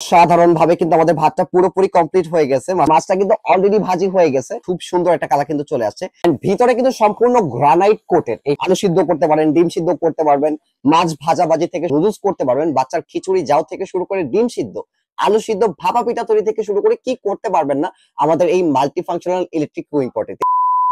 সাধারণভাবে কিন্তু আমাদের ভাতটা পুরোপুরি কমপ্লিট হয়ে গেছে। মাছটা কিন্তু অলরেডি ভাজি হয়ে গেছে, খুব সুন্দর একটা কালার কিন্তু চলে আসছে। ভিতরে কিন্তু সম্পূর্ণ গ্রানাইট কোটেড। এই আলু সিদ্ধ করতে পারেন, ডিম সিদ্ধ করতে পারবেন, মাছ ভাজাভাজি থেকে নুডলস করতে পারবেন, বাচ্চার খিচুড়ি যাও থেকে শুরু করে ডিম সিদ্ধ, আলু সিদ্ধ, ভাপা পিঠা তৈরি থেকে শুরু করে কি করতে পারবেন না আমাদের এই মাল্টি ফাংশনাল ইলেকট্রিক কুকিং পটে।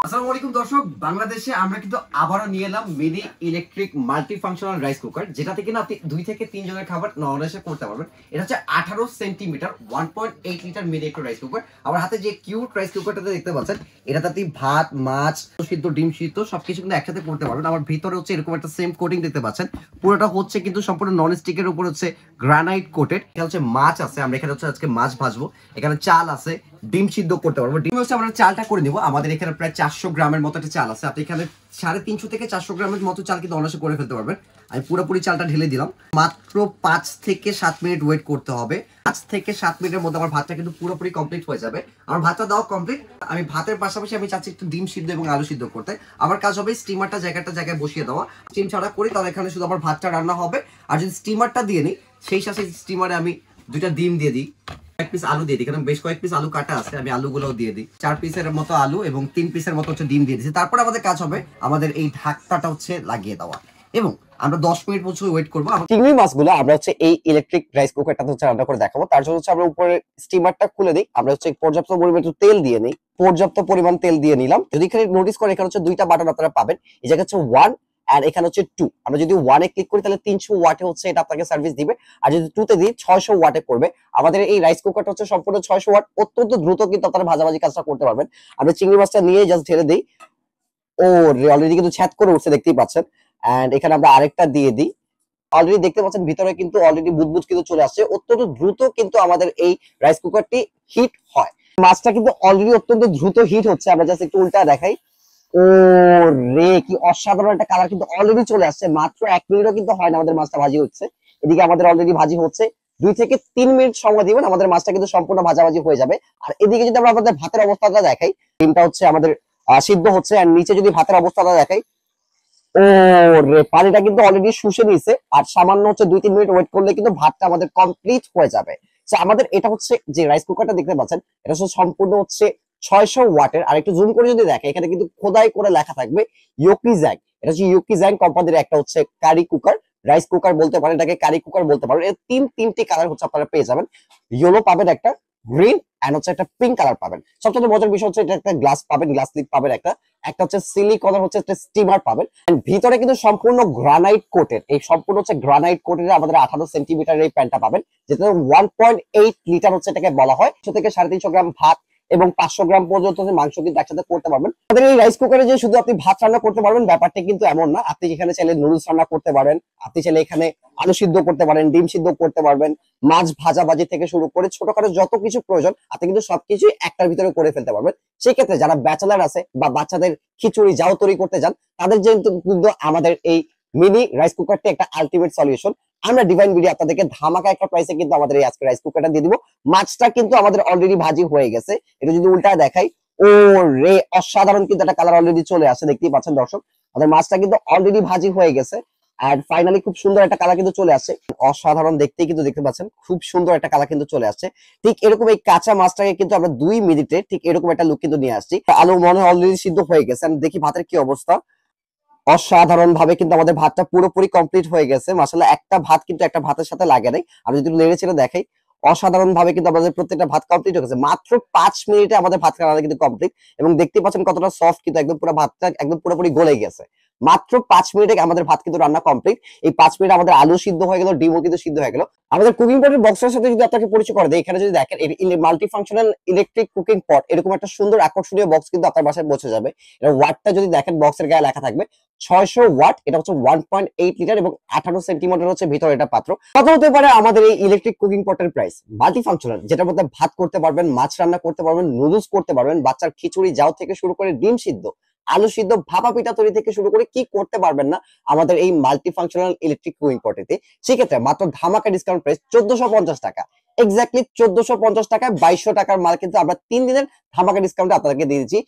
আসসালামু আলাইকুম দর্শক, বাংলাদেশে আমরা কিন্তু আবারও নিয়ে এলাম mini electric multi functional rice cooker, যেটাতে কিনা আপনি 2 থেকে 3 জনের খাবার অনায়াসে করতে পারবেন। এটা হচ্ছে 18 সেন্টিমিটার 1.8 লিটার মিনি একটা রাইস কুকার। আমার হাতে যে কিউট রাইস কুকারটাতে দেখতে পাচ্ছেন, এটাতে আপনি ভাত, মাছ সিদ্ধ, ডিম সিদ্ধ সবকিছু কিন্তু একসাথে করতে পারবেন। আমার ভিতরে হচ্ছে এরকম একটা সেম কোটিং দেখতে পাচ্ছেন। পুরোটা হচ্ছে কিন্তু সম্পূর্ণ নন স্টিকের উপর হচ্ছে গ্রানাইট কোটেড। এটা হচ্ছে মাছ আছে, আমরা এখানে হচ্ছে আজকে মাছ ভাজবো। এখানে চাল আছে, ডিম সিদ্ধ করতে পারবো। ডিম হচ্ছে আমরা চালটা করে নিবো। আমাদের এখানে প্রায় 400 গ্রামের মতো একটা চাল আছে। আপনি এখানে 350 থেকে 400 গ্রামের মতো চাল কিন্তু অনায়াসে করে ফেলতে পারবেন। আমি পুরোপুরি চালটা ঢেলে দিলাম। মাত্র 5 থেকে 7 মিনিট ওয়েট করতে হবে। 5 থেকে 7 মিনিটের মধ্যে আমার ভাতটা কিন্তু পুরোপুরি কমপ্লিট হয়ে যাবে। আমার ভাতটা দাও কমপ্লিট। আমি ভাতের পাশাপাশি আমি চাচ্ছি একটু ডিম সিদ্ধ এবং আলু সিদ্ধ করতে। আমার কাজ হবে স্টিমারটা জায়গায় বসিয়ে দেওয়া। স্টিম ছাড়া করি তাহলে এখানে শুধু আমার ভাতটা রান্না হবে। আর যদি স্টিমারটা দিয়ে নিই, সেই সাথে স্টিমারে আমি 2টা ডিম দিয়ে দিই, 1 পিস আলু দিয়ে দিই, কারণ বেশ কয়েক পিস আলু কাটা আছে, আমি আলুগুলোও দিয়ে দিই। 4 পিসের মতো আলু এবং 3 পিসের মতো হচ্ছে ডিম দিয়ে দিচ্ছি। তারপর আমাদের কাজ হবে আমাদের এই ঢাকনাটা হচ্ছে লাগিয়ে দেওয়া, এবং আমরা 10 মিনিট পর্যন্ত ওয়েট করবো। চিংড়ি মাছগুলো আমরা হচ্ছে এই ইলেকট্রিক রাইস কুকারটা হচ্ছে রান্না করে দেখাবো। তার জন্য হচ্ছে আমরা উপরে স্টিমারটা খুলে দিই। আমরা হচ্ছে পর্যাপ্ত পরিমাণ তেল দিয়ে নিই, পর্যাপ্ত পরিমাণ তেল দিয়ে নিলাম। যদি এখানে নোটিস করে, এখানে হচ্ছে 2টা বাটন আপনারা পাবেন। এই জায়গা হচ্ছে 1 আর এখানে হচ্ছে 2। আমরা যদি 1 এ ক্লিক করি তাহলে 300 ওয়াটে হচ্ছে এটা আপনাকে সার্ভিস দিবে, আর যদি 2 তে দিই 600 ওয়াটে করবে। আমাদের এই রাইস কুকারটা হচ্ছে সম্পূর্ণ 600 ওয়াট, অত্যন্ত দ্রুত কিন্তু আপনারা ভাজাভাজি কাজটা করতে পারবেন। আমরা চিংড়ি মাছটা নিয়ে জাস্ট ঢেলে দিই। ও অলরেডি কিন্তু ছ্যাদ করে উঠছে, দেখতেই পাচ্ছেন। এন্ড এখানে আমরা আরেকটা দিয়ে দিই। অলরেডি দেখতে পাচ্ছেন ভিতরে কিন্তু অলরেডি বুদবুদ কিন্তু চলে আসছে। অত্যন্ত দ্রুত কিন্তু আমাদের এই রাইস কুকারটি হিট হয়। মাছটা কিন্তু অলরেডি অত্যন্ত দ্রুত হিট হচ্ছে। আমরা জাস্ট একটু উল্টা দেখাই। ও রে, কি অসাধারণ একটা কালার কিন্তু অলরেডি চলে আসছে। মাত্র 1 মিনিটও কিন্তু হয় না আমাদের মাছটা ভাজি হচ্ছে। এদিকে আমাদের অলরেডি ভাজি হচ্ছে। 2 থেকে 3 মিনিট সময় দিবেন, আমাদের মাছটা কিন্তু সম্পূর্ণ ভাজাভাজি হয়ে যাবে। আর এদিকে যদি আমরা আমাদের ভাতের অবস্থাটা দেখাই, ডিমটা হচ্ছে আমাদের সিদ্ধ হচ্ছে। আর নিচে যদি ভাতের অবস্থাটা দেখাই, ও রে, পানিটা কিন্তু অলরেডি শুষে নিছে। আর সামান্য হচ্ছে 2-3 মিনিট ওয়েট করলে কিন্তু ভাতটা আমাদের কমপ্লিট হয়ে যাবে। আমাদের এটা হচ্ছে যে রাইস কুকারটা দেখতে পাচ্ছেন, এটা হচ্ছে সম্পূর্ণ হচ্ছে 600 ওয়াটের। আর একটু জুম করে যদি দেখে, এখানে কিন্তু খোদাই করে লেখা থাকবে ইয়োকিজ্যাং। এটা হচ্ছে ইয়োকিজ্যাং কোম্পানির একটা হচ্ছে কারি কুকার, রাইস কুকার বলতে পারেন, এটাকে কারি কুকার বলতে পারেন। এর তিনটি কালার হচ্ছে আপনারা পেয়ে যাবেন। ইয়েলো পাবেন একটা, গ্রিন এন্ড হচ্ছে একটা পিঙ্ক কালার পাবেন। সবচেয়ে মজার বিষয় হচ্ছে এটা একটা গ্লাস পাবেন, গ্লাস লিড পাবেন একটা, একটা হচ্ছে সিলিকনের হচ্ছে একটা স্টিমার পাবেন। এন্ড ভিতরে কিন্তু সম্পূর্ণ গ্রানাইট কোটেড। এই সম্পূর্ণ হচ্ছে গ্রানাইট কোটেড আমাদের 18 সেন্টিমিটার এই প্যানটা পাবেন, যেটা 1.8 লিটার হচ্ছে এটাকে বলা হয়। 100 থেকে 350 গ্রাম ভাত এবং 500 গ্রাম পর্যন্ত মাংস কিন্তু একসাথে করতে পারবেন। আমাদের এই রাইস কুকারে যে শুধু আপনি ভাত রান্না করতে পারবেন ব্যাপারটা কিন্তু এমন না। আপনি এখানে চাইলে নুডলস রান্না করতে পারেন, আপনি চাইলে এখানে আলু সিদ্ধ করতে পারেন, ডিম সিদ্ধ করতে পারবেন, মাছ ভাজাভাজি থেকে শুরু করে ছোটখাটো যত কিছু প্রয়োজন আপনি কিন্তু সবকিছুই একটার ভিতরে করে ফেলতে পারবেন। সেই ক্ষেত্রে যারা ব্যাচেলার আছে বা বাচ্চাদের খিচুড়ি যাও তৈরি করতে যান, তাদের জন্য কিন্তু আমাদের এই মিনি রাইস কুকারটি একটা আলটিমেট সলিউশন। আমরা ডিভাইন ভিডিও আপনাদেরকে ধামাকা একটা প্রাইসে কিন্তু আমাদের এই আজকে রাইস কুকারটা দিয়ে দিব। মাছটা কিন্তু আমাদের অলরেডি ভাজি হয়ে গেছে। এটা যদি উল্টা দেখাই, ও রে, অসাধারণ কিন্তু একটা কালার অলরেডি চলে আসছে, দেখতেই পাচ্ছেন দর্শক। আমাদের মাছটা কিন্তু অলরেডি ভাজি হয়ে গেছে। আর ফাইনালি খুব সুন্দর একটা কালার কিন্তু চলে আসছে। অসাধারণ দেখতেই কিন্তু দেখতে পাচ্ছেন, খুব সুন্দর একটা কালার কিন্তু চলে আসছে। ঠিক এরকম এই কাঁচা মাছটাকে কিন্তু আমরা 2 মিনিটে ঠিক এরকম একটা লুক কিন্তু নিয়ে আসছি। আলু মনে হয় অলরেডি সিদ্ধ হয়ে গেছে। আমি দেখি ভাতের কি অবস্থা। অসাধারণ ভাবে কিন্তু আমাদের ভাতটা পুরোপুরি কমপ্লিট হয়ে গেছে। মাশাআল্লাহ, একটা ভাত কিন্তু একটা ভাতের সাথে লাগে নাই। আমি যদি নেড়ে চেড়ে দেখাই, অসাধারণ ভাবে কিন্তু আমাদের প্রত্যেকটা ভাত কমপ্লিট হয়ে গেছে। মাত্র 5 মিনিটে আমাদের ভাত রান্না কিন্তু কমপ্লিট, এবং দেখতে পাচ্ছেন কতটা সফট, কিন্তু একদম পুরো ভাতটা একদম পুরোপুরি গলে গেছে। মাত্র 5 মিনিটে আমাদের ভাত কিন্তু রান্না কমপ্লিট। এই 5 মিনিট আমাদের আলু সিদ্ধ হয়ে গেল, ডিমও কিন্তু সিদ্ধ হয়ে গেল। আমাদের কুকিং পটের বক্সের সাথে যদি আপনাকে পরিচয় করে দেয়, এখানে যদি দেখেন মাল্টি ফাংশনাল ইলেকট্রিক কুকিং পট, এরকম একটা সুন্দর আকর্ষণীয় বক্স কিন্তু আপনার বাসায় পৌঁছে যাবে। এটা ওয়াটটা যদি দেখেন বক্সের গায়ে লেখা থাকবে 600 ওয়াট। এটা হচ্ছে 1.8 লিটার এবং 18 সেন্টিমিটার হচ্ছে ভিতরে এটা পাত্র। কত হতে পারে আমাদের এই ইলেকট্রিক কুকিং পটের প্রাইস? মাল্টি ফাংশনাল, যেটার মধ্যে ভাত করতে পারবেন, মাছ রান্না করতে পারবেন, নুডলস করতে পারবেন, বাচ্চার খিচুড়ি যাও থেকে শুরু করে ডিম সিদ্ধ, আলু সিদ্ধ, ভাপা পিঠা তৈরি থেকে শুরু করে কি করতে পারবেন না আমাদের এই মাল্টি ফাংশনাল ইলেকট্রিক কুকিং পটেতে। সেক্ষেত্রে মাত্র ধামাকা ডিসকাউন্ট প্রাইস 1450 টাকা। এক্স্যাক্টলি 1450 টাকায় 2200 টাকার মাল কিন্তু আমরা 3 দিনের ধামাকা ডিসকাউন্টে আপনাদেরকে দিয়ে দিচ্ছি।